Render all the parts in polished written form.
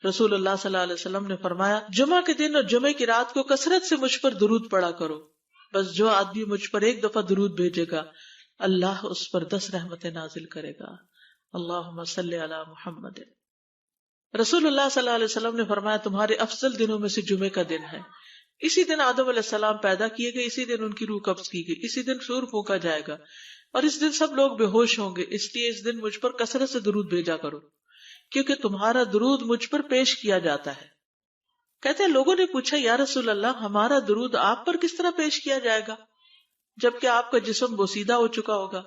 رسول اللہ صلی اللہ علیہ وسلم نے فرمایا جمعہ کے دن اور جمعے کی رات کو کثرت سے مجھ پر درود پڑا کرو، بس جو آدمی مجھ پر ایک دفعہ درود بھیجے گا اللہ اس پر 10 رحمتیں نازل کرے گا۔ اللہم صلی علی محمد۔ رسول اللہ صلی اللہ علیہ وسلم نے فرمایا تمہارے افضل دنوں میں سے جمعے کا دن ہے، اسی دن آدم علیہ السلام پیدا کیے گئے، اسی دن ان کی روح قبض کی گئی، اسی دن سور پھونکا جائے گا اور اس دن سب لوگ بے ہوش ہوں گے، اس لیے اس دن مجھ پر کثرت سے درود بھیجا کرو کیونکہ تمہارا درود مجھ پر پیش کیا جاتا ہے۔ کہتے ہیں لوگوں نے پوچھا یا رسول اللہ ہمارا درود آپ پر کس طرح پیش کیا جائے گا جبکہ آپ کا جسم بوسیدہ ہو چکا ہوگا؟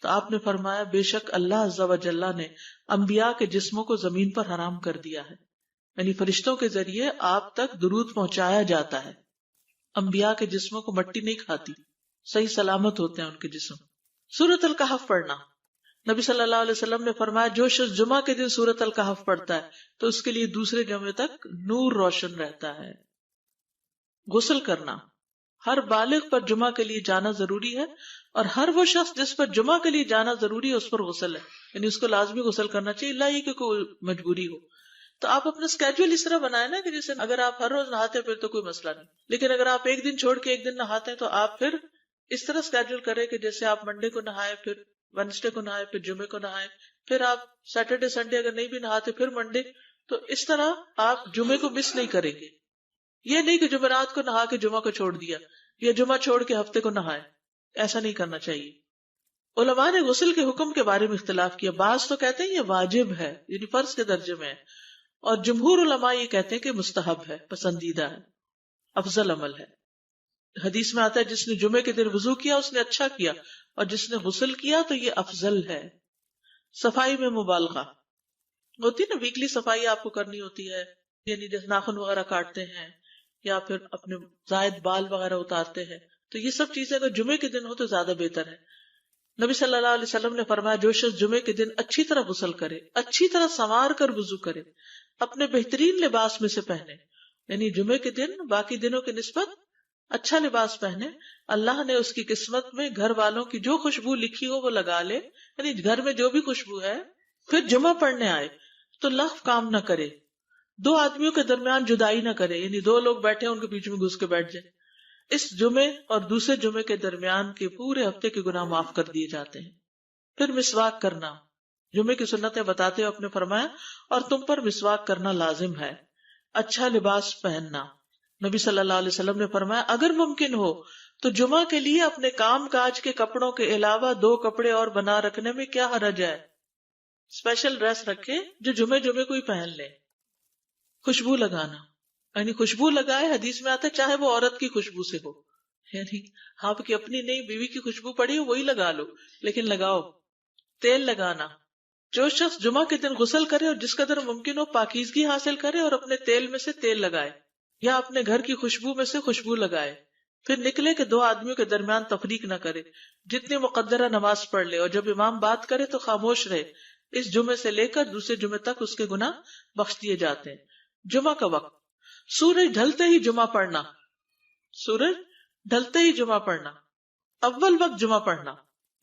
تو آپ نے فرمایا بے شک اللہ عز و جل نے انبیاء کے جسموں کو زمین پر حرام کر دیا ہے، یعنی فرشتوں کے ذریعے آپ تک درود پہنچایا جاتا ہے۔ انبیاء کے جسموں کو مٹی نہیں کھاتی، صحیح سلامت ہوتے ہیں ان کے جسم۔ سورۃ الکہف پڑھنا، نبی صلی اللہ علیہ وسلم نے فرمایا جو شخص جمعہ کے دن سورۃ الکہف پڑھتا ہے تو اس کے لیے دوسرے جمعے تک نور روشن رہتا ہے۔ غسل کرنا، ہر بالغ پر جمعہ کے لیے جانا ضروری ہے اور ہر وہ شخص جس پر جمعہ کے لیے جانا ضروری ہے اس پر غسل ہے، یعنی اس کو لازمی غسل کرنا چاہیے، اللہ یہ کہ کوئی مجبوری ہو۔ تو آپ اپنا اسکیجول اس طرح بنائیں نا کہ جیسے اگر آپ ہر روز نہاتے ہیں پھر تو کوئی مسئلہ نہیں، لیکن اگر آپ ایک دن چھوڑ کے ایک دن نہاتے ہیں تو آپ پھر اس طرح اسکیجول کریں کہ جیسے آپ منڈے کو نہائے، پھر وینسڈے کو نہائے، پھر جمعے کو نہائے، پھر آپ سیٹرڈے سنڈے اگر نہیں بھی نہاتے پھر منڈے، تو اس طرح آپ جمعے کو مس نہیں کریں گے۔ یہ نہیں کہ جمعرات کو نہا کے جمعہ کو چھوڑ دیا یا جمعہ چھوڑ کے ہفتے کو نہائے، ایسا نہیں کرنا چاہیے۔ علماء نے غسل کے حکم کے بارے میں اختلاف کیا، بعض تو کہتے ہیں یہ واجب ہے یعنی فرض کے درجے میں ہے، اور جمہور علماء یہ کہتے ہیں کہ مستحب ہے، پسندیدہ ہے، افضل عمل ہے۔ حدیث میں آتا ہے جس نے جمعے کے دن وضو کیا اس نے اچھا کیا اور جس نے غسل کیا تو یہ افضل ہے۔ صفائی میں مبالغہ ہوتی ہے نا، ویکلی صفائی آپ کو کرنی ہوتی ہے، یعنی جیسے ناخن وغیرہ کاٹتے ہیں یا پھر اپنے زائد بال وغیرہ اتارتے ہیں، تو یہ سب چیزیں اگر جمعے کے دن ہو تو زیادہ بہتر ہے۔ نبی صلی اللہ علیہ وسلم نے فرمایا جو شخص جمعے کے دن اچھی طرح غسل کرے، اچھی طرح سنوار کر وضو کرے، اپنے بہترین لباس میں سے پہنے، یعنی جمعے کے دن باقی دنوں کی نسبت اچھا لباس پہنے، اللہ نے اس کی قسمت میں گھر والوں کی جو خوشبو لکھی ہو وہ لگا لے، یعنی گھر میں جو بھی خوشبو ہے، پھر جمعہ پڑھنے آئے تو لغو کام نہ کرے، 2 آدمیوں کے درمیان جدائی نہ کرے، یعنی 2 لوگ بیٹھے ان کے بیچ میں گھس کے بیٹھ جائے۔ اس جمعے اور دوسرے جمعے کے درمیان کے پورے ہفتے کے گناہ معاف کر دیے جاتے ہیں۔ پھر مسواک کرنا، جمعے کی سنتیں بتاتے ہوئے آپ نے فرمایا اور تم پر مسواک کرنا لازم ہے۔ اچھا لباس پہننا، نبی صلی اللہ علیہ وسلم نے فرمایا اگر ممکن ہو تو جمعہ کے لیے اپنے کام کاج کے کپڑوں کے علاوہ 2 کپڑے اور بنا رکھنے میں کیا حرج ہے، اسپیشل ڈریس رکھے جو جمعے کو ہی پہن لے۔ خوشبو لگانا، یعنی خوشبو لگائے، حدیث میں آتا ہے چاہے وہ عورت کی خوشبو سے ہو، یعنی آپ کی اپنی نہیں، بیوی کی خوشبو پڑی ہو وہی لگا لو، لیکن لگاؤ۔ تیل لگانا، جو شخص جمعہ کے دن غسل کرے اور جس قدر ممکن ہو پاکیزگی حاصل کرے اور اپنے تیل میں سے تیل لگائے یا اپنے گھر کی خوشبو میں سے خوشبو لگائے، پھر نکلے کہ 2 آدمیوں کے درمیان تفریق نہ کرے، جتنی مقدرہ نماز پڑھ لے اور جب امام بات کرے تو خاموش رہے، اس جمعے سے لے کر دوسرے جمعے تک اس کے گناہ بخش دیے جاتے ہیں۔ جمعہ کا وقت، سورج ڈھلتے ہی جمعہ پڑھنا، سورج ڈھلتے ہی جمعہ پڑھنا، اول وقت جمعہ پڑھنا،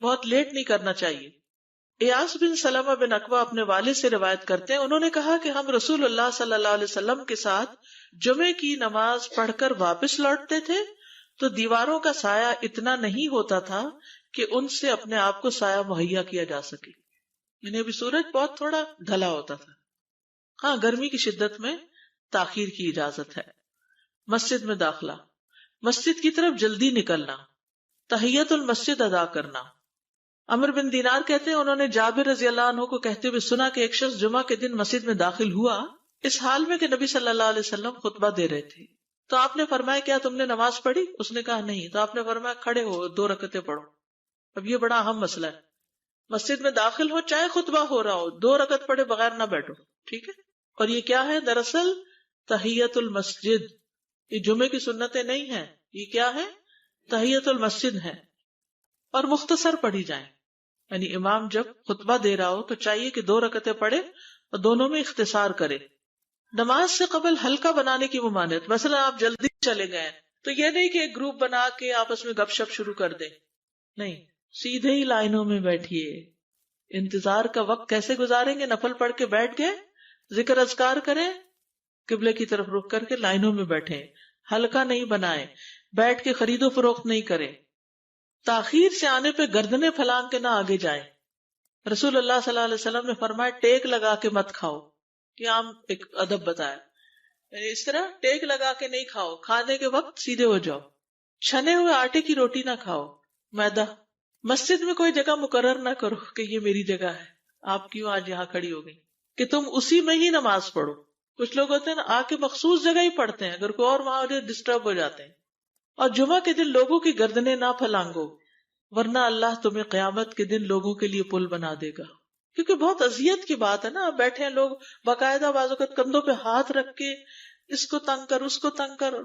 بہت لیٹ نہیں کرنا چاہیے۔ ایاس بن سلمہ بن اکوع اپنے والد سے روایت کرتے ہیں، انہوں نے کہا کہ ہم رسول اللہ صلی اللہ علیہ وسلم کے ساتھ جمعے کی نماز پڑھ کر واپس لوٹتے تھے تو دیواروں کا سایہ اتنا نہیں ہوتا تھا کہ ان سے اپنے آپ کو سایہ مہیا کیا جا سکے، یعنی ابھی سورج بہت تھوڑا ڈھلا ہوتا تھا۔ ہاں، گرمی کی شدت میں تاخیر کی اجازت ہے۔ مسجد میں داخلہ، مسجد کی طرف جلدی نکلنا، تحیت المسجد ادا کرنا۔ عمرو بن دینار کہتے ہیں انہوں نے جابر رضی اللہ عنہ کو کہتے ہوئے سنا کہ ایک شخص جمعہ کے دن مسجد میں داخل ہوا اس حال میں کہ نبی صلی اللہ علیہ وسلم خطبہ دے رہے تھے، تو آپ نے فرمایا کیا تم نے نماز پڑھی؟ اس نے کہا نہیں، تو آپ نے فرمایا کھڑے ہو 2 رکعتیں پڑھو۔ اب یہ بڑا اہم مسئلہ ہے، مسجد میں داخل ہو چاہے خطبہ ہو رہا ہو 2 رکعت پڑھے بغیر نہ بیٹھو، ٹھیک ہے؟ اور یہ کیا ہے؟ دراصل تحیت المسجد، یہ جمعے کی سنتیں نہیں ہیں، یہ کیا ہے؟ تحیت المسجد ہے، اور مختصر پڑھی جائیں، یعنی امام جب خطبہ دے رہا ہو تو چاہیے کہ 2 رکعتیں پڑھے اور دونوں میں اختصار کرے۔ نماز سے قبل ہلکا بنانے کی ممانعت، مثلا آپ جلدی چلے گئے تو یہ نہیں کہ ایک گروپ بنا کے آپس میں گپ شپ شروع کر دیں، نہیں، سیدھے ہی لائنوں میں بیٹھیے۔ انتظار کا وقت کیسے گزاریں گے؟ نفل پڑھ کے بیٹھ گئے، ذکر اذکار کریں، قبلے کی طرف رخ کر کے لائنوں میں بیٹھیں، حلقہ نہیں بنائیں، بیٹھ کے خرید و فروخت نہیں کریں، تاخیر سے آنے پہ گردنیں پھلانگ کے نہ آگے جائیں۔ رسول اللہ صلی اللہ علیہ وسلم نے فرمایا ٹیک لگا کے مت کھاؤ، یہ عام ایک ادب بتایا، یعنی اس طرح ٹیک لگا کے نہیں کھاؤ، کھانے کے وقت سیدھے ہو جاؤ۔ چھنے ہوئے آٹے کی روٹی نہ کھاؤ، میدا۔ مسجد میں کوئی جگہ مقرر نہ کرو کہ یہ میری جگہ ہے، آپ کیوں آج یہاں کھڑی ہو گئی، کہ تم اسی میں ہی نماز پڑھو۔ کچھ لوگ ہوتے ہیں نا آ کے مخصوص جگہ ہی پڑھتے ہیں، اگر کوئی اور وہاں ہو جائے ڈسٹرب ہو جاتے ہیں۔ اور جمعہ کے دن لوگوں کی گردنیں نہ پھلانگو، ورنہ اللہ تمہیں قیامت کے دن لوگوں کے لیے پل بنا دے گا۔ کیونکہ بہت اذیت کی بات ہے نا، بیٹھے ہیں لوگ باقاعدہ بعض اوقات کندھوں پہ ہاتھ رکھ کے اس کو تنگ کر اس کو تنگ کر،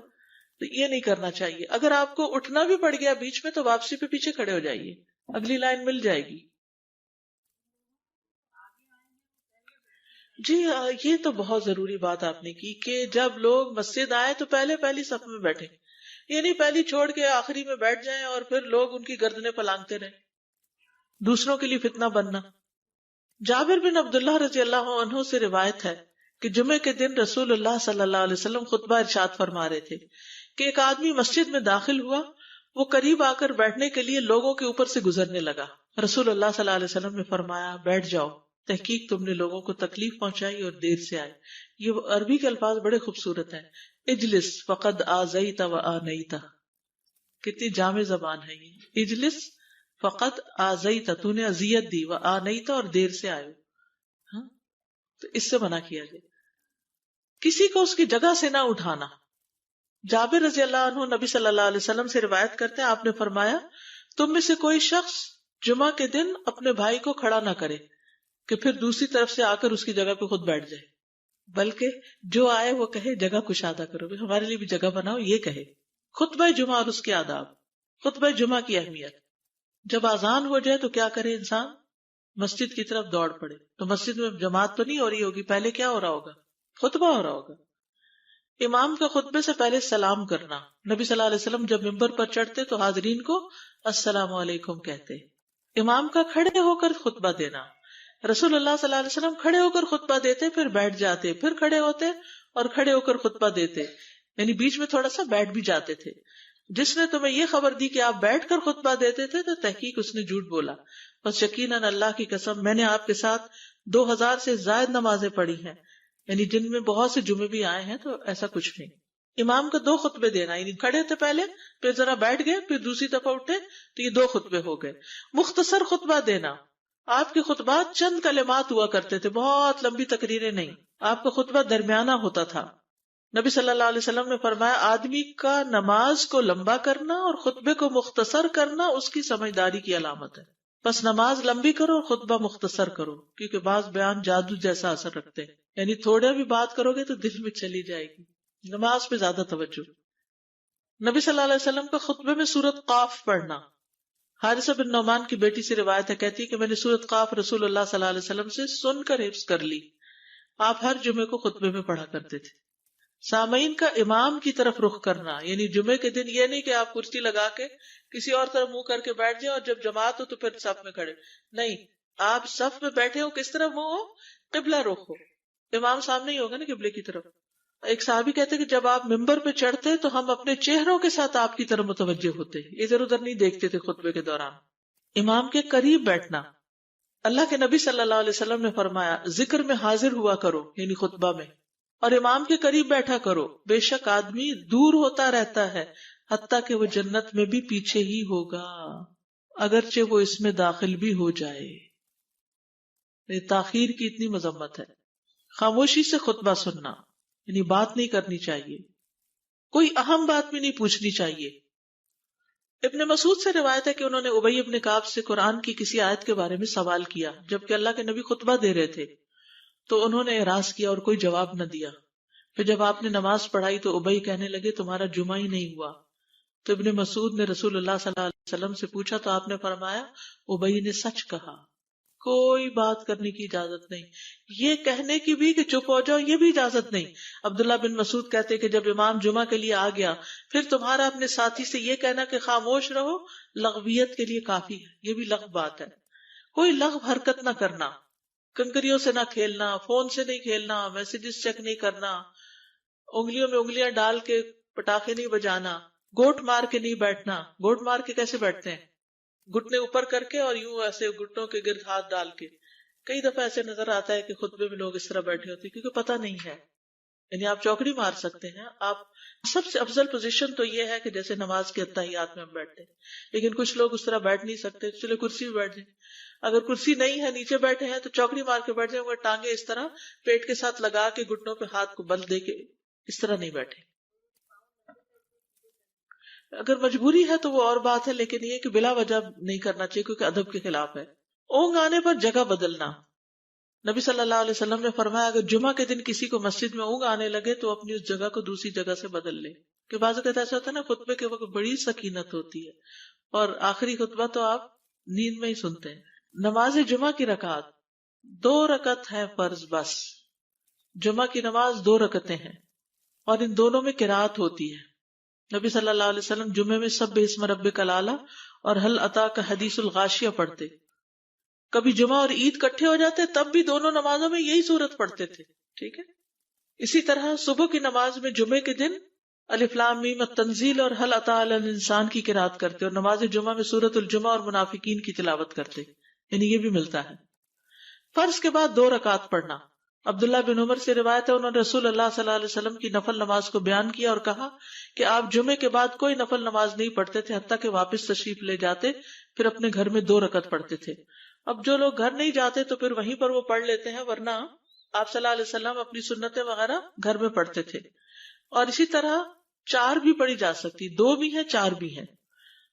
تو یہ نہیں کرنا چاہیے۔ اگر آپ کو اٹھنا بھی پڑ گیا بیچ میں تو واپسی پہ پیچھے کھڑے ہو جائیے، اگلی لائن مل جائے گی۔ جی یہ تو بہت ضروری بات آپ نے کی کہ جب لوگ مسجد آئے تو پہلی صف میں بیٹھے، یہ نہیں پہلی چھوڑ کے آخری میں بیٹھ جائیں اور پھر لوگ ان کی گردنیں پلانگتے رہیں، دوسروں کے لیے فتنہ بننا۔ جابر بن عبداللہ رضی اللہ عنہ سے روایت ہے کہ جمعے کے دن رسول اللہ صلی اللہ علیہ وسلم خطبہ ارشاد فرما رہے تھے کہ ایک آدمی مسجد میں داخل ہوا، وہ قریب آ کر بیٹھنے کے لیے لوگوں کے اوپر سے گزرنے لگا۔ رسول اللہ صلی اللہ علیہ وسلم نے فرمایا بیٹھ جاؤ، تحقیق تم نے لوگوں کو تکلیف پہنچائی اور دیر سے آئے۔ یہ عربی کے الفاظ بڑے خوبصورت ہیں، اجلس فقد آذیت و آنیت، کتنی جامع زبان ہے یہ، اجلس فقط آذیت، تو نے اذیت دی، و آنیت، اور دیر سے آئے۔ ہاں تو اس سے منع کیا جائے۔ کسی کو اس کی جگہ سے نہ اٹھانا۔ جابر رضی اللہ عنہ نبی صلی اللہ علیہ وسلم سے روایت کرتے ہیں، آپ نے فرمایا تم میں سے کوئی شخص جمعہ کے دن اپنے بھائی کو کھڑا نہ کرے کہ پھر دوسری طرف سے آ کر اس کی جگہ پہ خود بیٹھ جائے، بلکہ جو آئے وہ کہے جگہ کشادہ کرو، ہمارے لیے بھی جگہ بناؤ، یہ کہے۔ خطبہ جمعہ اور اس کے آداب۔ خطبہ جمعہ کی اہمیت، جب اذان ہو جائے تو کیا کرے انسان؟ مسجد کی طرف دوڑ پڑے۔ تو مسجد میں جماعت تو نہیں ہو رہی ہوگی، پہلے کیا ہو رہا ہوگا؟ خطبہ ہو رہا ہوگا۔ امام کا خطبے سے پہلے سلام کرنا۔ نبی صلی اللہ علیہ وسلم جب ممبر پر چڑھتے تو حاضرین کو السلام علیکم کہتے۔ امام کا کھڑے ہو کر خطبہ دینا۔ رسول اللہ صلی اللہ علیہ وسلم کھڑے ہو کر خطبہ دیتے، پھر بیٹھ جاتے، پھر کھڑے ہوتے اور کھڑے ہو کر خطبہ دیتے، یعنی بیچ میں تھوڑا سا بیٹھ بھی جاتے تھے۔ جس نے تمہیں یہ خبر دی کہ آپ بیٹھ کر خطبہ دیتے تھے تو تحقیق اس نے جھوٹ بولا، بس یقیناً اللہ کی قسم میں نے آپ کے ساتھ 2000 سے زائد نمازیں پڑھی ہیں، یعنی جن میں بہت سے جمعے بھی آئے ہیں، تو ایسا کچھ نہیں۔ امام کا 2 خطبے دینا، یعنی کھڑے تھے پہلے، پھر ذرا بیٹھ گئے، پھر دوسری دفعہ اٹھے، تو یہ 2 خطبے ہو گئے۔ مختصر خطبہ دینا۔ آپ کے خطبات چند کلمات ہوا کرتے تھے، بہت لمبی تقریریں نہیں، آپ کا خطبہ درمیانہ ہوتا تھا۔ نبی صلی اللہ علیہ وسلم نے فرمایا آدمی کا نماز کو لمبا کرنا اور خطبے کو مختصر کرنا اس کی سمجھداری کی علامت ہے۔ بس نماز لمبی کرو اور خطبہ مختصر کرو، کیونکہ بعض بیان جادو جیسا اثر رکھتے ہیں، یعنی تھوڑا بھی بات کرو گے تو دل میں چلی جائے گی۔ نماز پہ زیادہ توجہ۔ نبی صلی اللہ علیہ وسلم کا خطبے میں سورۃ قاف پڑھنا۔ حارثہ بن نعمان کی بیٹی سے روایت ہے، کہتی ہے کہ میں نے سورۃ قاف رسول اللہ صلی اللہ علیہ وسلم سے سن کر حفظ کر لی۔ آپ ہر جمعے کو خطبے میں پڑھا کرتے تھے۔ سامعین کا امام کی طرف رخ کرنا، یعنی جمعے کے دن یہ نہیں کہ آپ کرسی لگا کے کسی اور طرف منہ کر کے بیٹھ جائیں اور جب جماعت ہو تو پھر صف میں کھڑے، نہیں، آپ صف میں بیٹھے ہو، کس طرف منہ ہو؟ قبلہ رخ ہو، امام سامنے ہی ہوگا نا قبلے کی طرف۔ ایک صحابی کہتے کہ جب آپ ممبر پہ چڑھتے تو ہم اپنے چہروں کے ساتھ آپ کی طرف متوجہ ہوتے، ادھر ادھر نہیں دیکھتے تھے خطبے کے دوران۔ امام کے قریب بیٹھنا۔ اللہ کے نبی صلی اللہ علیہ وسلم نے فرمایا ذکر میں حاضر ہوا کرو، یعنی خطبہ میں، اور امام کے قریب بیٹھا کرو، بے شک آدمی دور ہوتا رہتا ہے حتیٰ کہ وہ جنت میں بھی پیچھے ہی ہوگا اگرچہ وہ اس میں داخل بھی ہو جائے۔ یہ تاخیر کی اتنی مذمت ہے۔ خاموشی سے خطبہ سننا، یعنی بات نہیں کرنی چاہیے، کوئی اہم بات بھی نہیں پوچھنی چاہیے۔ ابن مسعود سے روایت ہے کہ انہوں نے ابی ابن کعب سے قرآن کی کسی آیت کے بارے میں سوال کیا جبکہ اللہ کے نبی خطبہ دے رہے تھے، تو انہوں نے اعراض کیا اور کوئی جواب نہ دیا۔ پھر جب آپ نے نماز پڑھائی تو ابی کہنے لگے تمہارا جمعہ ہی نہیں ہوا۔ تو ابن مسعود نے رسول اللہ صلی اللہ علیہ وسلم سے پوچھا تو آپ نے فرمایا ابی نے سچ کہا، کوئی بات کرنے کی اجازت نہیں، یہ کہنے کی بھی کہ چپ ہو جاؤ یہ بھی اجازت نہیں۔ عبداللہ بن مسعود کہتے کہ جب امام جمعہ کے لیے آ گیا پھر تمہارا اپنے ساتھی سے یہ کہنا کہ خاموش رہو لغویت کے لیے کافی ہے، یہ بھی لغو بات ہے۔ کوئی لغو حرکت نہ کرنا، کنکریوں سے نہ کھیلنا، فون سے نہیں کھیلنا، میسجز چیک نہیں کرنا، انگلیوں میں انگلیاں ڈال کے پٹاخے نہیں بجانا، گوٹ مار کے نہیں بیٹھنا. گوٹ مار کے کیسے بیٹھتے ہیں؟ گھٹنے اوپر کر کے اور یوں ایسے گھٹنوں کے گرد ہاتھ ڈال کے. کئی دفعہ ایسے نظر آتا ہے کہ خطبے میں لوگ اس طرح بیٹھے ہوتے ہیں کیونکہ پتہ نہیں ہے. یعنی آپ چوکڑی مار سکتے ہیں. آپ سب سے افضل پوزیشن تو یہ ہے کہ جیسے نماز کے اتحیات میں ہم بیٹھتے ہیں، لیکن کچھ لوگ اس طرح بیٹھ نہیں سکتے، چلے کرسی میں بیٹھ جائیں. اگر کرسی نہیں ہے، نیچے بیٹھے ہیں، تو چوکڑی مار کے بیٹھ جائیں، مگر ٹانگیں اس طرح پیٹ کے ساتھ لگا کے گھٹنوں پہ ہاتھ کو بل دے کے اس طرح نہیں بیٹھے. اگر مجبوری ہے تو وہ اور بات ہے، لیکن یہ کہ بلا وجہ نہیں کرنا چاہیے کیونکہ ادب کے خلاف ہے. اونگ آنے پر جگہ بدلنا. نبی صلی اللہ علیہ وسلم نے فرمایا اگر جمعہ کے دن کسی کو مسجد میں اونگ آنے لگے تو اپنی اس جگہ کو دوسری جگہ سے بدل لے. کہ بعض اوقات ایسا ہوتا ہے نا، خطبے کے وقت بڑی سکینت ہوتی ہے اور آخری خطبہ تو آپ نیند میں ہی سنتے ہیں. نماز جمعہ کی رکعت 2 رکعت ہے فرض بس. جمعہ کی نماز 2 رکعتیں ہیں اور ان دونوں میں قرات ہوتی ہے. نبی صلی اللہ علیہ وسلم جمعے میں سبح اسم ربک الاعلی اور حل اتاک حدیث الغاشیہ پڑھتے. کبھی جمعہ اور عید کٹھے ہو جاتے تب بھی دونوں نمازوں میں یہی سورت پڑھتے تھے. ٹھیک ہے. اسی طرح صبح کی نماز میں جمعے کے دن الف لام میم التنزیل اور حل اتی علی الانسان کی قرات کرتے اور نماز جمعہ میں سورۃ الجمعہ اور منافقین کی تلاوت کرتے. یعنی یہ بھی ملتا ہے. فرض کے بعد 2 رکعت پڑھنا. عبداللہ بن عمر سے روایت ہے انہوں نے رسول اللہ صلی اللہ علیہ وسلم کی نفل نماز کو بیان کیا اور کہا کہ آپ جمعے کے بعد کوئی نفل نماز نہیں پڑھتے تھے حتیٰ کہ واپس تشریف لے جاتے پھر اپنے گھر میں 2 رکعت پڑھتے تھے. اب جو لوگ گھر نہیں جاتے تو پھر وہیں پر وہ پڑھ لیتے ہیں، ورنہ آپ صلی اللہ علیہ وسلم اپنی سنتیں وغیرہ گھر میں پڑھتے تھے. اور اسی طرح 4 بھی پڑھی جا سکتی، 2 بھی ہیں 4 بھی ہیں.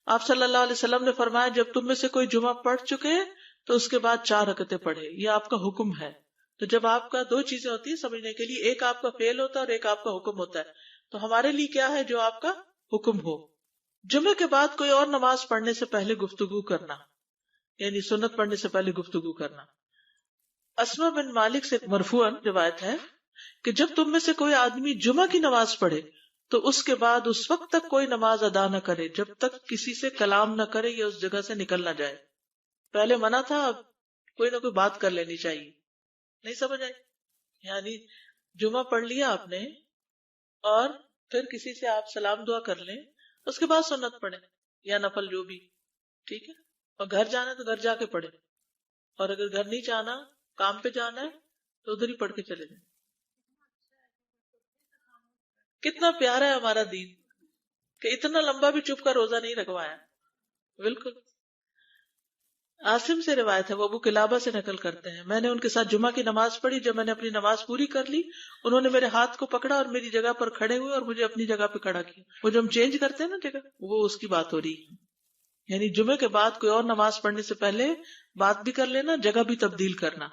آپ صلی اللہ علیہ وسلم نے فرمایا جب تم میں سے کوئی جمعہ پڑھ چکے تو اس کے بعد 4 رکعتیں پڑھے. یہ آپ کا حکم ہے. تو جب آپ کا 2 چیزیں ہوتی ہیں سمجھنے کے لیے، ایک آپ کا فعل ہوتا ہے اور ایک آپ کا حکم ہوتا ہے. تو ہمارے لیے کیا ہے؟ جو آپ کا حکم ہو. جمعے کے بعد کوئی اور نماز پڑھنے سے پہلے گفتگو کرنا، یعنی سنت پڑھنے سے پہلے گفتگو کرنا. اسما بن مالک سے مرفوعاً روایت ہے کہ جب تم میں سے کوئی آدمی جمعہ کی نماز پڑھے تو اس کے بعد اس وقت تک کوئی نماز ادا نہ کرے جب تک کسی سے کلام نہ کرے یا اس جگہ سے نکل نہ جائے. پہلے منع تھا، اب کوئی نہ کوئی بات کر لینی چاہیے. نہیں سمجھ آئی؟ یعنی جمعہ پڑھ لیا آپ نے اور پھر کسی سے آپ سلام دعا کر لیں، اس کے بعد سنت پڑھیں یا نفل جو بھی. ٹھیک ہے. اور گھر جانا ہے تو گھر جا کے پڑھیں، اور اگر گھر نہیں جانا، کام پہ جانا ہے تو ادھر ہی پڑھ کے چلے جائیں. کتنا پیارا ہے ہمارا دین کہ اتنا لمبا بھی چپ کا روزہ نہیں رکھوایا. بالکل. عاصم سے روایت ہے، وہ ابو قلابہ سے نقل کرتے ہیں، میں نے ان کے ساتھ جمعہ کی نماز پڑھی. جب میں نے اپنی نماز پوری کر لی انہوں نے میرے ہاتھ کو پکڑا اور میری جگہ پر کھڑے ہوئے اور مجھے اپنی جگہ پہ کھڑا کیا. وہ جو ہم چینج کرتے ہیں نا جگہ، وہ اس کی بات ہو رہی ہے. یعنی جمعے کے بعد کوئی اور نماز پڑھنے سے پہلے بات بھی کر لینا، جگہ بھی تبدیل کرنا.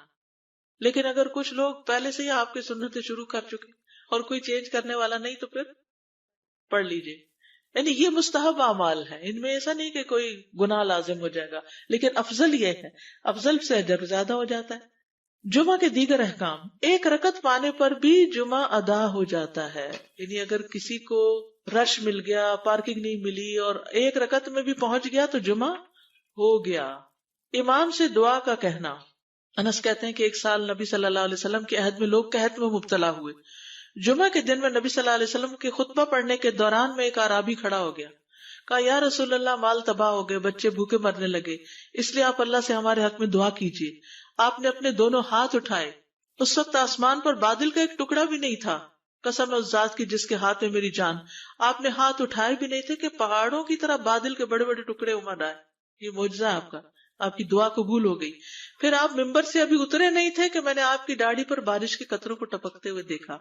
لیکن اگر کچھ لوگ پہلے سے ہی آپ کی سنتیں شروع کر چکے اور کوئی چینج کرنے والا نہیں تو پھر پڑھ لیجئے. یعنی یہ مستحب اعمال ہے، ان میں ایسا نہیں کہ کوئی گناہ لازم ہو جائے گا، لیکن افضل یہ ہے، افضل سے اجر زیادہ ہو جاتا ہے. جمعہ کے دیگر احکام. 1 رکعت پانے پر بھی جمعہ ادا ہو جاتا ہے. یعنی اگر کسی کو رش مل گیا، پارکنگ نہیں ملی اور 1 رکعت میں بھی پہنچ گیا تو جمعہ ہو گیا. امام سے دعا کا کہنا. انس کہتے ہیں کہ ایک سال نبی صلی اللہ علیہ وسلم کے عہد میں لوگ قحط میں مبتلا ہوئے. جمعہ کے دن میں نبی صلی اللہ علیہ وسلم کے خطبہ پڑھنے کے دوران میں ایک اعرابی کھڑا ہو گیا. کہا یا رسول اللہ، مال تباہ ہو گئے، بچے بھوکے مرنے لگے، اس لیے آپ اللہ سے ہمارے حق میں دعا کیجیے. آپ نے اپنے دونوں ہاتھ اٹھائے. اس وقت آسمان پر بادل کا ایک ٹکڑا بھی نہیں تھا. قسم ہے اس ذات کی جس کے ہاتھ میں میری جان، آپ نے ہاتھ اٹھائے بھی نہیں تھے کہ پہاڑوں کی طرح بادل کے بڑے بڑے ٹکڑے امڑ آئے. یہ معجزہ ہے آپ کا، آپ کی دعا قبول ہو گئی. پھر آپ ممبر سے ابھی اترے نہیں تھے کہ میں نے آپ کی داڑھی پر بارش کے قطروں کو ٹپکتے ہوئے دیکھا.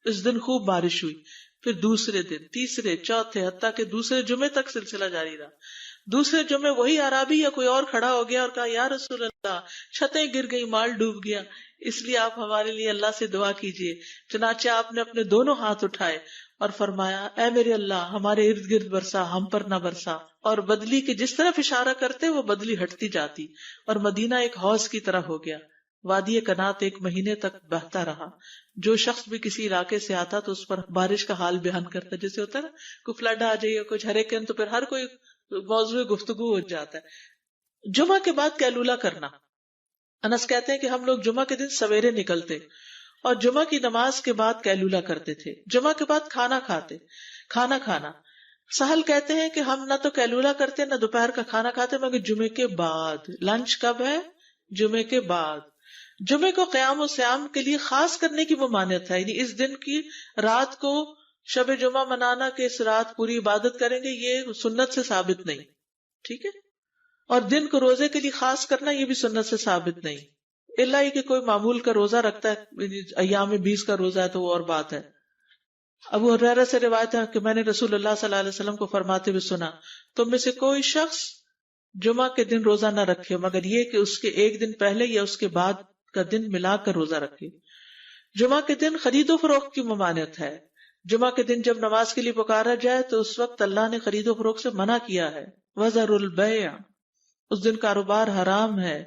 اس دن خوب بارش ہوئی. پھر دوسرے دن، تیسرے، چوتھے، حتیٰ کہ دوسرے جمعے تک سلسلہ جاری رہا. دوسرے جمعے وہی عربی یا کوئی اور کھڑا ہو گیا اور کہا یا رسول اللہ، چھتیں گر گئی، مال ڈوب گیا، اس لیے آپ ہمارے لیے اللہ سے دعا کیجیے. چنانچہ آپ نے اپنے دونوں ہاتھ اٹھائے اور فرمایا اے میرے اللہ، ہمارے ارد گرد برسا، ہم پر نہ برسا. اور بدلی کے جس طرف اشارہ کرتے وہ بدلی ہٹتی جاتی اور مدینہ ایک حوض کی طرح ہو گیا. وادی کنات 1 مہینے تک بہتا رہا. جو شخص بھی کسی علاقے سے آتا تو اس پر بارش کا حال بیان کرتا، جیسے ہوتا ہے نا کوئی فلڈ آ جائے یا کچھ ہریکین، تو پھر ہر کوئی موضوع گفتگو ہو جاتا ہے. جمعہ کے بعد قیلولہ کرنا. انس کہتے ہیں کہ ہم لوگ جمعہ کے دن سویرے نکلتے اور جمعہ کی نماز کے بعد قیلولہ کرتے تھے. جمعہ کے بعد کھانا کھانا. سہل کہتے ہیں کہ ہم نہ تو قیلولہ کرتے نہ دوپہر کا کھانا کھاتے مگر جمعے کے بعد. لنچ کب ہے؟ جمعے کے بعد. جمعے کو قیام و سیام کے لیے خاص کرنے کی ممانعت ہے، یعنی اس دن کی رات کو شب جمعہ منانا کہ اس رات پوری عبادت کریں گے، یہ سنت سے ثابت نہیں. ٹھیک ہے. اور دن کو روزے کے لیے خاص کرنا یہ بھی سنت سے ثابت نہیں، الا یہ کہ کوئی معمول کا روزہ رکھتا ہے، ایام 20 کا روزہ ہے تو وہ اور بات ہے. ابو ہریرہ سے روایت ہے کہ میں نے رسول اللہ صلی اللہ علیہ وسلم کو فرماتے ہوئے سنا، تم میں سے کوئی شخص جمعہ کے دن روزہ نہ رکھے مگر یہ کہ اس کے ایک دن پہلے یا اس کے بعد کا دن ملا کر روزہ رکھے. جمعہ کے دن خرید و فروخت کی ممانعت ہے. جمعہ کے دن جب نماز کے لیے پکارا جائے تو اس وقت اللہ نے خرید و فروخت سے منع کیا ہے. وَذَرُوا الْبَيْعَ، اس دن کاروبار حرام ہے.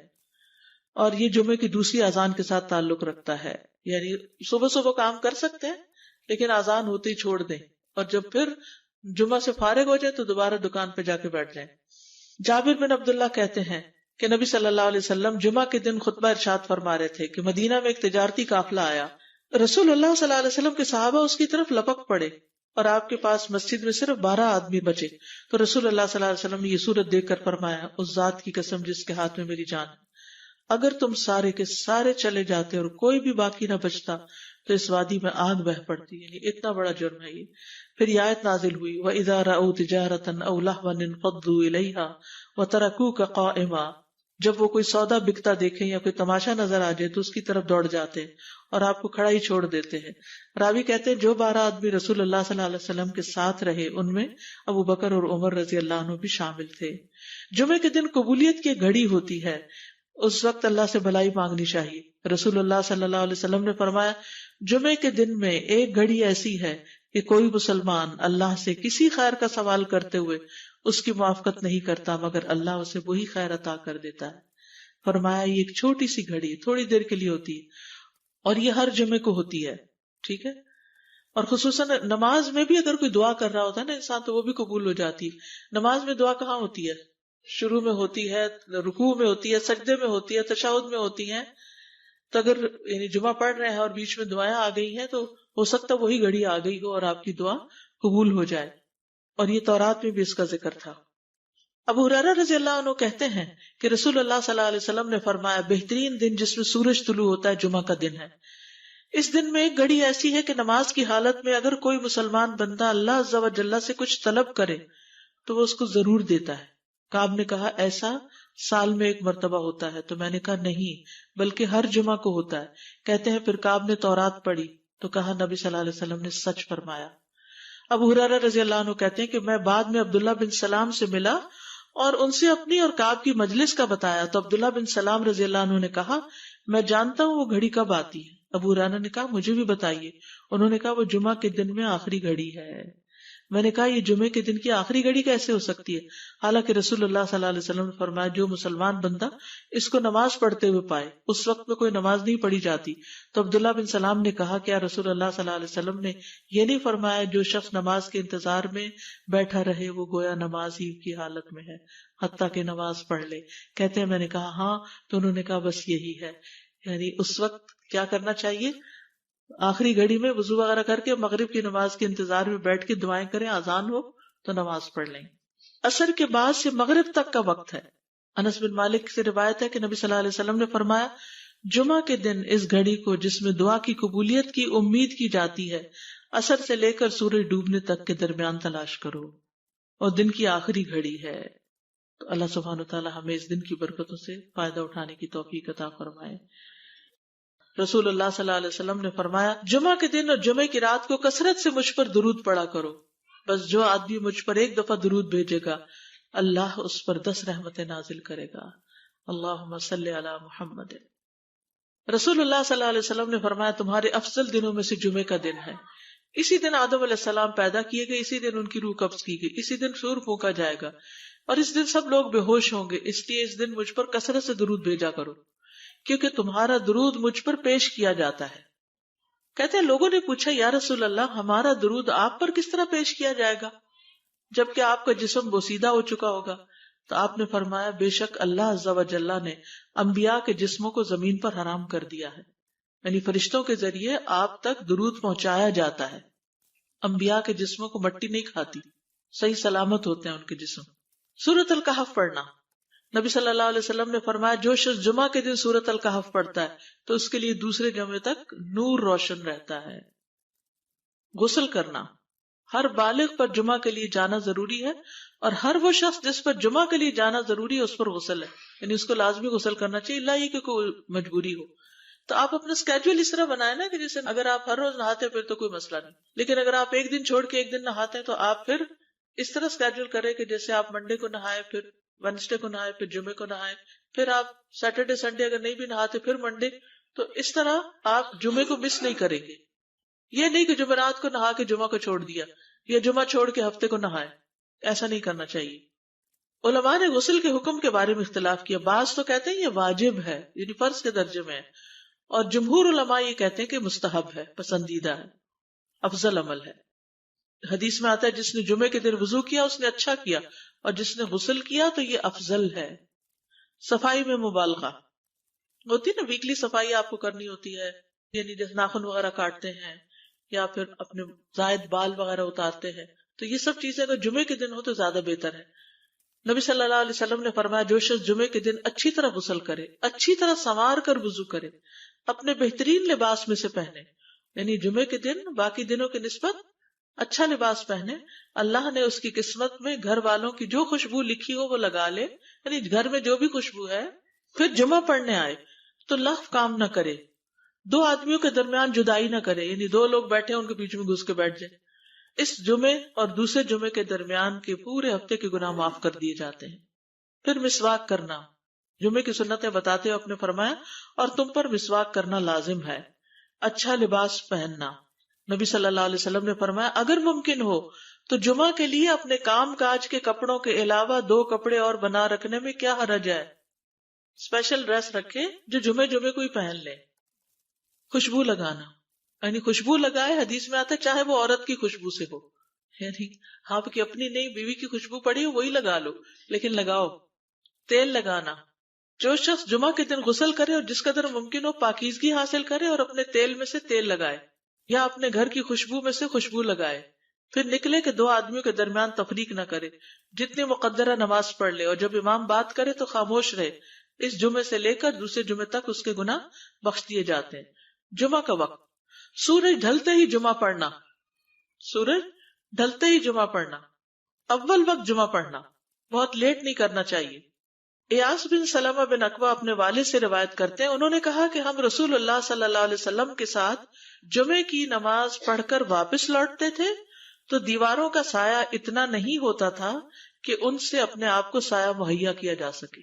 اور یہ جمعے کی دوسری اذان کے ساتھ تعلق رکھتا ہے، یعنی صبح صبح کام کر سکتے ہیں لیکن اذان ہوتے ہی چھوڑ دیں، اور جب پھر جمعہ سے فارغ ہو جائے تو دوبارہ دکان پہ جا کے بیٹھ جائیں. جابر بن عبداللہ کہتے ہیں کہ نبی صلی اللہ علیہ وسلم جمعہ کے دن خطبہ ارشاد فرما رہے تھے کہ مدینہ میں ایک تجارتی قافلہ آیا. رسول اللہ صلی اللہ علیہ وسلم کے صحابہ اس کی طرف لپک پڑے اور آپ کے پاس مسجد میں صرف 12 آدمی بچے. تو رسول اللہ صلی اللہ علیہ وسلم نے یہ صورت دیکھ کر فرمایا، اس ذات کی قسم جس کے ہاتھ میں میری جان ہے، اگر تم سارے کے سارے چلے جاتے اور کوئی بھی باقی نہ بچتا تو اس وادی میں آگ بہ پڑتی. یعنی اتنا بڑا جرم ہے یہ. پھر یہ آیت نازل ہوئی، وَإِذَا رَأَوْا تِجَارَةً أَوْ لَهْوًا انفضوا إِلَيْهَا وَتَرَكُوكَ قَائِمًا، جب وہ کوئی سودا بکتا دیکھیں یا کوئی تماشا نظر آ جائے تو اس کی طرف دوڑ جاتے ہیں اور آپ کو کھڑا ہی چھوڑ دیتے ہیں. راوی کہتے ہیں جو 12 آدمی رسول اللہ صلی اللہ علیہ وسلم کے ساتھ رہے ان میں ابو بکر اور عمر رضی اللہ عنہ بھی شامل تھے. جمعے کے دن قبولیت کی گھڑی ہوتی ہے، اس وقت اللہ سے بھلائی مانگنی چاہیے. رسول اللہ صلی اللہ علیہ وسلم نے فرمایا، جمعے کے دن میں ایک گھڑی ایسی ہے کہ کوئی مسلمان اللہ سے کسی خیر کا سوال کرتے ہوئے اس کی موافقت نہیں کرتا مگر اللہ اسے وہی خیر عطا کر دیتا ہے. فرمایا یہ ایک چھوٹی سی گھڑی تھوڑی دیر کے لیے ہوتی ہے اور یہ ہر جمعے کو ہوتی ہے. ٹھیک ہے. اور خصوصاً نماز میں بھی اگر کوئی دعا کر رہا ہوتا ہے نا انسان تو وہ بھی قبول ہو جاتی ہے. نماز میں دعا کہاں ہوتی ہے؟ شروع میں ہوتی ہے، رکوع میں ہوتی ہے، سجدے میں ہوتی ہے، تشہد میں ہوتی ہیں. تو اگر یعنی جمعہ پڑھ رہے ہیں اور بیچ میں دعائیں آ گئی ہیں تو ہو سکتا ہے وہی گھڑی آ گئی ہو اور آپ کی دعا قبول ہو جائے. اور یہ تورات میں بھی اس کا ذکر تھا. ابو ہریرہ رضی اللہ عنہ کہتے ہیں کہ رسول اللہ صلی اللہ علیہ وسلم نے فرمایا، بہترین دن جس میں سورج طلوع ہوتا ہے جمعہ کا دن ہے. اس دن میں ایک گھڑی ایسی ہے کہ نماز کی حالت میں اگر کوئی مسلمان بندہ اللہ عز و جل سے کچھ طلب کرے تو وہ اس کو ضرور دیتا ہے. کعب نے کہا ایسا سال میں ایک مرتبہ ہوتا ہے؟ تو میں نے کہا نہیں بلکہ ہر جمعہ کو ہوتا ہے. کہتے ہیں پھر کعب نے تورات پڑھی تو کہا نبی صلی اللہ علیہ وسلم نے سچ فرمایا. ابو ہریرہ رضی اللہ عنہ کہتے ہیں کہ میں بعد میں عبداللہ بن سلام سے ملا اور ان سے اپنی اور کعب کی مجلس کا بتایا تو عبداللہ بن سلام رضی اللہ عنہ نے کہا میں جانتا ہوں وہ گھڑی کب آتی ہے. ابو ہریرہ نے کہا مجھے بھی بتائیے. انہوں نے کہا وہ جمعہ کے دن میں آخری گھڑی ہے. میں نے کہا یہ جمعے کے دن کی آخری گھڑی کیسے ہو سکتی ہے؟ حالانکہ رسول اللہ صلی اللہ علیہ وسلم نے فرمایا جو مسلمان بندہ اس کو نماز پڑھتے ہوئے پائے، اس وقت میں کوئی نماز نہیں پڑھی جاتی. تو عبداللہ بن سلام نے کہا کیا رسول اللہ صلی اللہ علیہ وسلم نے یہ نہیں فرمایا جو شخص نماز کے انتظار میں بیٹھا رہے وہ گویا نماز ہی کی حالت میں ہے حتیٰ کہ نماز پڑھ لے؟ کہتے ہیں میں نے کہا ہاں. تو انہوں نے کہا بس یہی ہے، یعنی اس وقت کیا کرنا چاہیے؟ آخری گھڑی میں وضو وغیرہ کر کے مغرب کی نماز کے انتظار میں بیٹھ کے دعائیں کریں، اذان ہو تو نماز پڑھ لیں. عصر کے بعد سے مغرب تک کا وقت ہے. انس بن مالک سے روایت ہے کہ نبی صلی اللہ علیہ وسلم نے فرمایا جمعہ کے دن اس گھڑی کو جس میں دعا کی قبولیت کی امید کی جاتی ہے عصر سے لے کر سورج ڈوبنے تک کے درمیان تلاش کرو، اور دن کی آخری گھڑی ہے. تو اللہ سبحانہ وتعالی ہمیں اس دن کی برکتوں سے فائدہ اٹھانے کی توفیق عطا فرمائے. رسول اللہ صلی اللہ علیہ وسلم نے فرمایا جمعہ کے دن اور جمعے کی رات کو کثرت سے مجھ پر درود پڑا کرو، بس جو آدمی مجھ پر ایک دفعہ درود بھیجے گا اللہ اس پر 10 رحمتیں نازل کرے گا. اللہم صلی علی محمد. رسول اللہ صلی اللہ علیہ وسلم نے فرمایا تمہارے افضل دنوں میں سے جمعے کا دن ہے. اسی دن آدم علیہ السلام پیدا کیے گئے، اسی دن ان کی روح قبض کی گئی، اسی دن سور پھونکا جائے گا اور اس دن سب لوگ بے ہوش ہوں گے. اس لیے اس دن مجھ پر کثرت سے درود بھیجا کرو کیونکہ تمہارا درود مجھ پر پیش کیا جاتا ہے. کہتے ہیں لوگوں نے پوچھا یا رسول اللہ ہمارا درود آپ پر کس طرح پیش کیا جائے گا جبکہ آپ کا جسم بوسیدہ ہو چکا ہوگا؟ تو آپ نے فرمایا بے شک اللہ عز و جل نے انبیاء کے جسموں کو زمین پر حرام کر دیا ہے. یعنی فرشتوں کے ذریعے آپ تک درود پہنچایا جاتا ہے. انبیاء کے جسموں کو مٹی نہیں کھاتی، صحیح سلامت ہوتے ہیں ان کے جسم. سورۃ الکہف پڑھنا، نبی صلی اللہ علیہ وسلم نے فرمایا جو شخص جمعہ کے دن سورۃ الکہف پڑھتا ہے تو اس کے لیے دوسرے جمعے تک نور روشن رہتا ہے. غسل کرنا، ہر بالغ پر جمعہ کے لیے جانا ضروری ہے، اور ہر وہ شخص جس پر جمعہ کے لیے جانا ضروری ہے اس پر غسل ہے، یعنی اس کو لازمی غسل کرنا چاہیے، اللہ یہ کہ کوئی مجبوری ہو. تو آپ اپنا اسکیجول اس طرح بنائیں نا کہ جیسے اگر آپ ہر روز نہاتے ہیں پھر تو کوئی مسئلہ نہیں، لیکن اگر آپ ایک دن چھوڑ کے ایک دن نہاتے ہیں تو آپ پھر اس طرح اسکیجول کریں کہ جیسے آپ منڈے کو نہائے، پھر وینسڈے کو نہائے، پھر جمعے کو نہائے، پھر آپ سیٹرڈے سنڈے اگر نہیں بھی نہاتے پھر منڈے. تو اس طرح آپ جمعے کو مس نہیں کریں گے. یہ نہیں کہ جمعرات کو نہا کے جمعہ کو چھوڑ دیا یا جمعہ چھوڑ کے ہفتے کو نہائے، ایسا نہیں کرنا چاہیے. علماء نے غسل کے حکم کے بارے میں اختلاف کیا. بعض تو کہتے ہیں یہ واجب ہے، یعنی فرض کے درجے میں ہے، اور جمہور علماء یہ کہتے ہیں کہ مستحب ہے، پسندیدہ ہے، افضل عمل ہے. حدیث میں آتا ہے جس نے جمعے کے دن وضو کیا اس نے اچھا کیا، اور جس نے غسل کیا تو یہ افضل ہے. صفائی میں مبالغہ ہوتی ہے نا، ویکلی صفائی آپ کو کرنی ہوتی ہے، یعنی جیسے ناخن وغیرہ کاٹتے ہیں یا پھر اپنے زائد بال وغیرہ اتارتے ہیں، تو یہ سب چیزیں اگر جمعے کے دن ہو تو زیادہ بہتر ہے. نبی صلی اللہ علیہ وسلم نے فرمایا جو شخص جمعے کے دن اچھی طرح غسل کرے، اچھی طرح سنوار کر وضو کرے، اپنے بہترین لباس میں سے پہنے، یعنی جمعے کے دن باقی دنوں کی نسبت اچھا لباس پہنے، اللہ نے اس کی قسمت میں گھر والوں کی جو خوشبو لکھی ہو وہ لگا لے، یعنی گھر میں جو بھی خوشبو ہے. پھر جمعہ پڑھنے آئے تو لغو کام نہ کرے، دو آدمیوں کے درمیان جدائی نہ کرے، یعنی دو لوگ بیٹھے ان کے بیچ میں گھس کے بیٹھ جائے. اس جمعے اور دوسرے جمعے کے درمیان کے پورے ہفتے کے گناہ معاف کر دیے جاتے ہیں. پھر مسواک کرنا، جمعے کی سنتیں بتاتے ہوئے آپ نے فرمایا اور تم پر مسواک کرنا لازم ہے. اچھا لباس پہننا، نبی صلی اللہ علیہ وسلم نے فرمایا اگر ممکن ہو تو جمعہ کے لیے اپنے کام کاج کے کپڑوں کے علاوہ 2 کپڑے اور بنا رکھنے میں کیا حرج ہے. اسپیشل ڈریس رکھے جو جمعے کو ہی پہن لے. خوشبو لگانا، یعنی خوشبو لگائے، حدیث میں آتا ہے چاہے وہ عورت کی خوشبو سے ہو، یعنی آپ کی اپنی نہیں، بیوی کی خوشبو پڑی ہو وہی لگا لو، لیکن لگاؤ. تیل لگانا، جو شخص جمعہ کے دن غسل کرے اور جس قدر ممکن ہو پاکیزگی حاصل کرے اور اپنے تیل میں سے تیل لگائے یا اپنے گھر کی خوشبو میں سے خوشبو لگائے، پھر نکلے کہ 2 آدمیوں کے درمیان تفریق نہ کرے، جتنی مقدرہ نماز پڑھ لے، اور جب امام بات کرے تو خاموش رہے. اس جمعے سے لے کر دوسرے جمعے تک اس کے گناہ بخش دیے جاتے ہیں. جمعہ کا وقت، سورج ڈھلتے ہی جمعہ پڑھنا، سورج ڈھلتے ہی جمعہ پڑھنا، اول وقت جمعہ پڑھنا، بہت لیٹ نہیں کرنا چاہیے. ایاس بن سلمہ بن عقبہ اپنے والد سے روایت کرتے ہیں، انہوں نے کہا کہ ہم رسول اللہ صلی اللہ علیہ وسلم کے ساتھ جمعے کی نماز پڑھ کر واپس لوٹتے تھے تو دیواروں کا سایہ اتنا نہیں ہوتا تھا کہ ان سے اپنے آپ کو سایہ مہیا کیا جا سکے،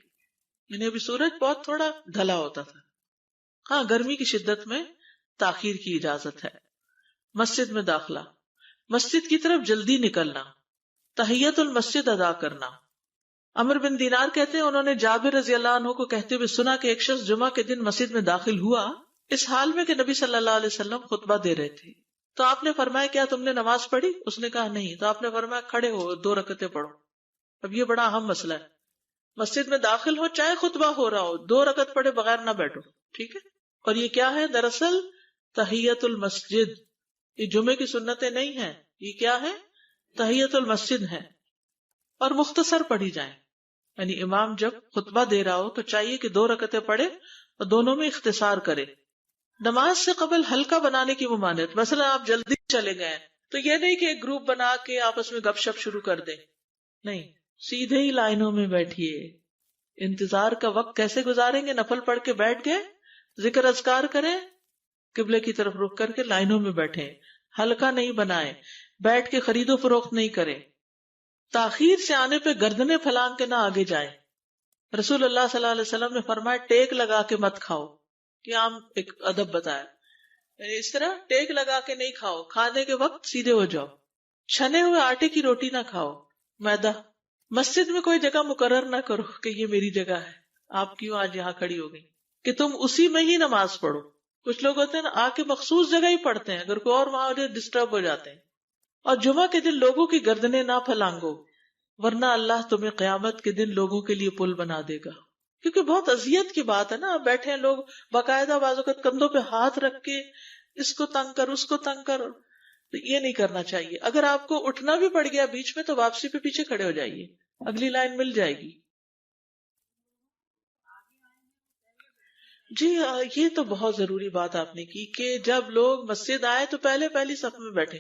یعنی ابھی سورج بہت تھوڑا ڈھلا ہوتا تھا. ہاں گرمی کی شدت میں تاخیر کی اجازت ہے. مسجد میں داخلہ، مسجد کی طرف جلدی نکلنا، تحیت المسجد ادا کرنا. عمر بن دینار کہتے ہیں انہوں نے جابر رضی اللہ عنہ کو کہتے ہوئے سنا کہ ایک شخص جمعہ کے دن مسجد میں داخل ہوا اس حال میں کہ نبی صلی اللہ علیہ وسلم خطبہ دے رہے تھے. تو آپ نے فرمایا کیا تم نے نماز پڑھی؟ اس نے کہا نہیں. تو آپ نے فرمایا کھڑے ہو 2 رکعتیں پڑھو. اب یہ بڑا اہم مسئلہ ہے، مسجد میں داخل ہو چاہے خطبہ ہو رہا ہو 2 رکعت پڑھے بغیر نہ بیٹھو، ٹھیک ہے. اور یہ کیا ہے؟ دراصل تحیت المسجد، یہ جمعے کی سنتیں نہیں ہیں، یہ کیا ہے؟ تحیت المسجد ہے. اور مختصر پڑھی جائیں، یعنی امام جب خطبہ دے رہا ہو تو چاہیے کہ 2 رکعتیں پڑھے اور دونوں میں اختصار کرے. نماز سے قبل ہلکا بنانے کی ممانعت، مثلا آپ جلدی چلے گئے تو یہ نہیں کہ ایک گروپ بنا کے آپس میں گپ شپ شروع کر دیں، نہیں، سیدھے ہی لائنوں میں بیٹھیے. انتظار کا وقت کیسے گزاریں گے؟ نفل پڑھ کے بیٹھ گئے، ذکر اذکار کریں، قبلے کی طرف رخ کر کے لائنوں میں بیٹھیں. ہلکا نہیں بنائیں، بیٹھ کے خرید و فروخت نہیں کریں. تاخیر سے آنے پہ گردنیں پھلانگ کے نہ آگے جائیں. رسول اللہ صلی اللہ علیہ وسلم نے فرمایا ٹیک لگا کے مت کھاؤ، یہ عام ایک ادب بتایا، یعنی اس طرح ٹیک لگا کے نہیں کھاؤ، کھانے کے وقت سیدھے ہو جاؤ. چھنے ہوئے آٹے کی روٹی نہ کھاؤ، میدا. مسجد میں کوئی جگہ مقرر نہ کرو کہ یہ میری جگہ ہے، آپ کیوں آج یہاں کھڑی ہو گئی، کہ تم اسی میں ہی نماز پڑھو. کچھ لوگ ہوتے ہیں نا آ کے مخصوص جگہ ہی پڑھتے ہیں، اگر کوئی اور وہاں ہو جائے ڈسٹرب ہو جاتے ہیں. اور جمعہ کے دن لوگوں کی گردنیں نہ پھلانگو، ورنہ اللہ تمہیں قیامت کے دن لوگوں کے لیے پل بنا دے گا. کیونکہ بہت اذیت کی بات ہے نا. بیٹھے ہیں لوگ باقاعدہ بعض اوقات کندھوں پہ ہاتھ رکھ کے اس کو تنگ کر اس کو تنگ کر. تو یہ نہیں کرنا چاہیے. اگر آپ کو اٹھنا بھی پڑ گیا بیچ میں تو واپسی پہ پیچھے کھڑے ہو جائیے, اگلی لائن مل جائے گی. جی یہ تو بہت ضروری بات آپ نے کی کہ جب لوگ مسجد آئے تو پہلی صف میں بیٹھے,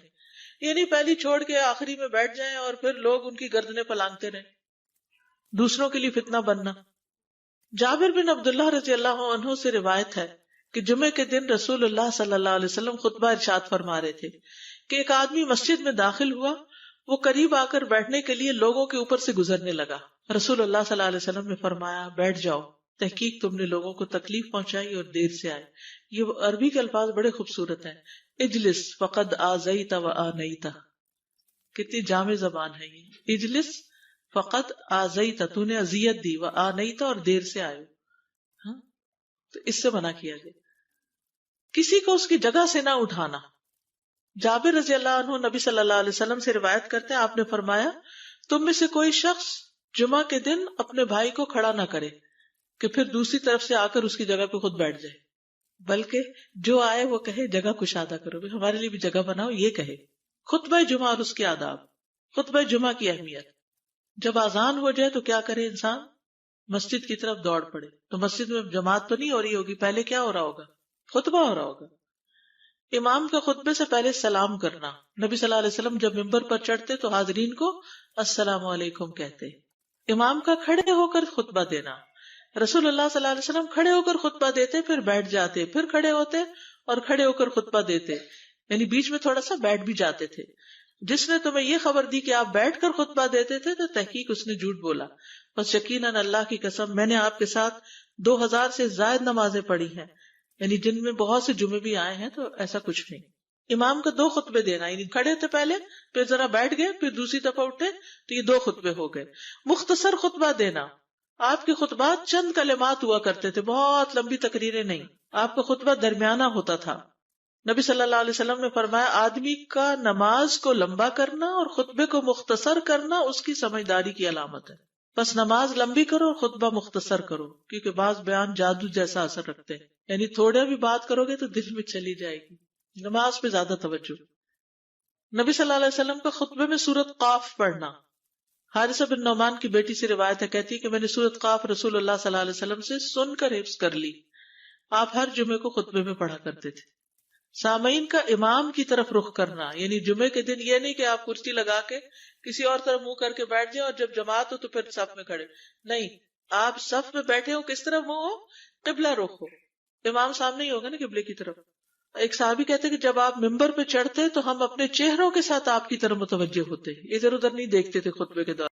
یعنی پہلی چھوڑ کے آخری میں بیٹھ جائیں اور پھر لوگ ان کی گردنیں پلانگتے رہیں, دوسروں کے لیے فتنہ بننا. جابر بن عبداللہ رضی اللہ عنہ سے روایت ہے کہ جمعے کے دن رسول اللہ صلی اللہ علیہ وسلم خطبہ ارشاد فرما رہے تھے کہ ایک آدمی مسجد میں داخل ہوا, وہ قریب آ کر بیٹھنے کے لیے لوگوں کے اوپر سے گزرنے لگا. رسول اللہ صلی اللہ علیہ وسلم نے فرمایا بیٹھ جاؤ, تحقیق تم نے لوگوں کو تکلیف پہنچائی اور دیر سے آئے. یہ عربی کے الفاظ بڑے خوبصورت ہیں. اجلس فقد آذیت و آنیت, کتنی جامع زبان ہے یہ. اجلس فقط آذیت, تو نے اذیت دی, و آنیت, اور دیر سے آئے. ہاں تو اس سے منع کیا گیا. کسی کو اس کی جگہ سے نہ اٹھانا. جابر رضی اللہ عنہ نبی صلی اللہ علیہ وسلم سے روایت کرتے ہیں, آپ نے فرمایا تم میں سے کوئی شخص جمعہ کے دن اپنے بھائی کو کھڑا نہ کرے کہ پھر دوسری طرف سے آ کر اس کی جگہ پہ خود بیٹھ جائے, بلکہ جو آئے وہ کہے جگہ کشادہ کرو, ہمارے لیے بھی جگہ بناؤ, یہ کہے. خطبہ جمعہ اور اس کے آداب. خطبہ جمعہ کی اہمیت. جب اذان ہو جائے تو کیا کرے انسان؟ مسجد کی طرف دوڑ پڑے. تو مسجد میں جماعت تو نہیں ہو رہی ہوگی, پہلے کیا ہو رہا ہوگا؟ خطبہ ہو رہا ہوگا. امام کا خطبے سے پہلے سلام کرنا. نبی صلی اللہ علیہ وسلم جب ممبر پر چڑھتے تو حاضرین کو السلام علیکم کہتے. امام کا کھڑے ہو کر خطبہ دینا. رسول اللہ صلی اللہ علیہ وسلم کھڑے ہو کر خطبہ دیتے, پھر بیٹھ جاتے, پھر کھڑے ہوتے اور کھڑے ہو کر خطبہ دیتے, یعنی بیچ میں تھوڑا سا بیٹھ بھی جاتے تھے. جس نے تمہیں یہ خبر دی کہ آپ بیٹھ کر خطبہ دیتے تھے تو تحقیق اس نے جھوٹ بولا. بس یقیناً اللہ کی قسم میں نے آپ کے ساتھ 2000 سے زائد نمازیں پڑھی ہیں, یعنی جن میں بہت سے جمعے بھی آئے ہیں, تو ایسا کچھ نہیں. امام کا 2 خطبے دینا, یعنی کھڑے تھے پہلے, پھر ذرا بیٹھ گئے, پھر دوسری دفعہ اٹھے, تو یہ 2 خطبے ہو گئے. مختصر خطبہ دینا. آپ کے خطبات چند کلمات ہوا کرتے تھے, بہت لمبی تقریریں نہیں. آپ کا خطبہ درمیانہ ہوتا تھا. نبی صلی اللہ علیہ وسلم نے فرمایا آدمی کا نماز کو لمبا کرنا اور خطبے کو مختصر کرنا اس کی سمجھداری کی علامت ہے. بس نماز لمبی کرو اور خطبہ مختصر کرو, کیونکہ بعض بیان جادو جیسا اثر رکھتے ہیں, یعنی تھوڑے بھی بات کرو گے تو دل میں چلی جائے گی. نماز پہ زیادہ توجہ. نبی صلی اللہ علیہ وسلم کا خطبے میں سورۃ قاف پڑھنا. حارثہ بن نعمان کی بیٹی سے روایت ہے, کہتی ہے کہ میں نے سورۃ قاف رسول اللہ صلی اللہ علیہ وسلم سے سن کر حفظ کر لی. آپ ہر جمعے کو خطبے میں پڑھا کرتے تھے. سامعین کا امام کی طرف رخ کرنا, یعنی جمعے کے دن یہ نہیں کہ آپ کرسی لگا کے کسی اور طرف منہ کر کے بیٹھ جائیں اور جب جماعت ہو تو پھر صف میں کھڑے. نہیں, آپ صف میں بیٹھے ہو, کس طرف منہ ہو؟ قبلہ رخ ہو. امام سامنے ہی ہوگا نا قبلے کی طرف. ایک صحابی کہتے کہ جب آپ ممبر پہ چڑھتے تو ہم اپنے چہروں کے ساتھ آپ کی طرف متوجہ ہوتے, ادھر ادھر نہیں دیکھتے تھے خطبے کے دوران.